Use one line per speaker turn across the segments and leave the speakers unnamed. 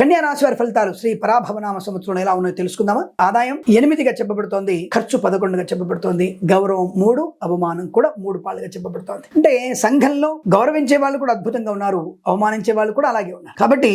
కన్యా రాశి వారి ఫలితాలు శ్రీ పరాభవనామ సంవత్సరంలో ఎలా ఉన్నాయో తెలుసుకుందామా. ఆదాయం 8గా చెప్పబడుతోంది, ఖర్చు 11గా చెప్పబడుతోంది, గౌరవం 3, అవమానం కూడా 3 పాళ్ళుగా చెప్పబడుతోంది. అంటే సంఘంలో గౌరవించే వాళ్ళు కూడా అద్భుతంగా ఉన్నారు, అవమానించే వాళ్ళు కూడా అలాగే ఉన్నారు. కాబట్టి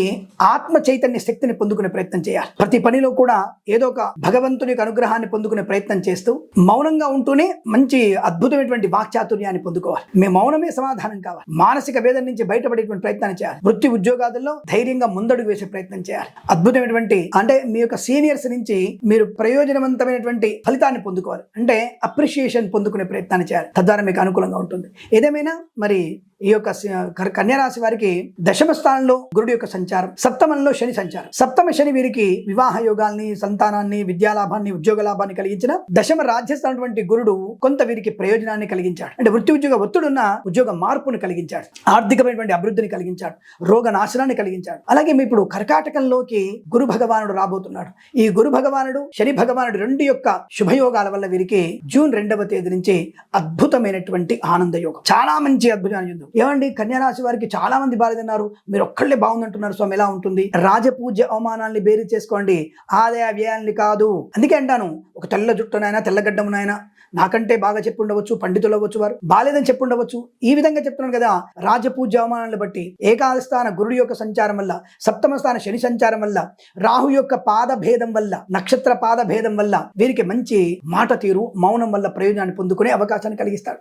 ఆత్మ చైతన్య శక్తిని పొందుకునే ప్రయత్నం చేయాలి. ప్రతి పనిలో కూడా ఏదో ఒక భగవంతుని యొక్క అనుగ్రహాన్ని పొందుకునే ప్రయత్నం చేస్తూ మౌనంగా ఉంటూనే మంచి అద్భుతమైనటువంటి వాక్చాతుర్యాన్ని పొందుకోవాలి. మీ మౌనమే సమాధానం కావాలి. మానసిక వేదన నుంచి బయటపడేటువంటి ప్రయత్నాన్ని చేయాలి. వృత్తి ఉద్యోగాదుల్లో ధైర్యంగా ముందడుగు వేసే ప్రయత్నం చేయాలి. అద్భుతమైనటువంటి అంటే మీ యొక్క సీనియర్స్ నుంచి మీరు ప్రయోజనవంతమైనటువంటి ఫలితాన్ని పొందుకోవాలి. అంటే అప్రిషియేషన్ పొందుకునే ప్రయత్నాన్ని చేయాలి. తద్వారా మీకు అనుకూలంగా ఉంటుంది. ఏదేమైనా మరి ఈ యొక్క కన్యారాశి వారికి దశమ స్థానంలో గురుడు యొక్క సంచారం, సప్తమంలో శని సంచారం. సప్తమ శని వీరికి వివాహ యోగాల్ని, సంతానాన్ని, విద్యాలాభాన్ని, ఉద్యోగ లాభాన్ని కలిగించిన, దశమ రాజ్యస్థానటువంటి గురుడు కొంత వీరికి ప్రయోజనాన్ని కలిగించాడు. అంటే వృత్తి ఉద్యోగ ఒత్తిడున్న ఉద్యోగ మార్పును కలిగించాడు, ఆర్థికమైనటువంటి అభివృద్ధిని కలిగించాడు, రోగ నాశనాన్ని కలిగించాడు. అలాగే మీ ఇప్పుడు కర్కాటకంలోకి గురు భగవానుడు రాబోతున్నాడు. ఈ గురు భగవానుడు, శని భగవానుడు రెండు యొక్క శుభయోగాల వల్ల వీరికి జూన్ 2వ తేదీ నుంచి అద్భుతమైనటువంటి ఆనంద యోగం, చాలా మంచి అద్భుతమైన. ఏమండి, కన్యారాశి వారికి చాలా మంది బాలేదన్నారు, మీరు ఒక్కళ్ళే బాగుందంటున్నారు స్వామి, ఎలా ఉంటుంది? రాజపూజ్య అవమానాల్ని బేరీ చేసుకోండి, ఆదాయ వ్యయాల్ని కాదు. అందుకే అంటాను, ఒక తెల్ల జుట్టునైనా తెల్లగడ్డమునైనా నాకంటే బాగా చెప్పుండవచ్చు, పండితులు అవ్వచ్చు, వారు బాలేదని చెప్పుండవచ్చు. ఈ విధంగా చెప్తున్నాను కదా, రాజపూజ్య అవమానాలను బట్టి ఏకాదశ స్థాన గురుడు యొక్క సంచారం వల్ల, సప్తమ స్థాన శని సంచారం వల్ల, రాహు యొక్క పాద భేదం వల్ల, నక్షత్ర పాద భేదం వల్ల వీరికి మంచి మాట తీరు, మౌనం వల్ల ప్రయోజనాన్ని పొందుకునే అవకాశాన్ని కలిగిస్తాడు.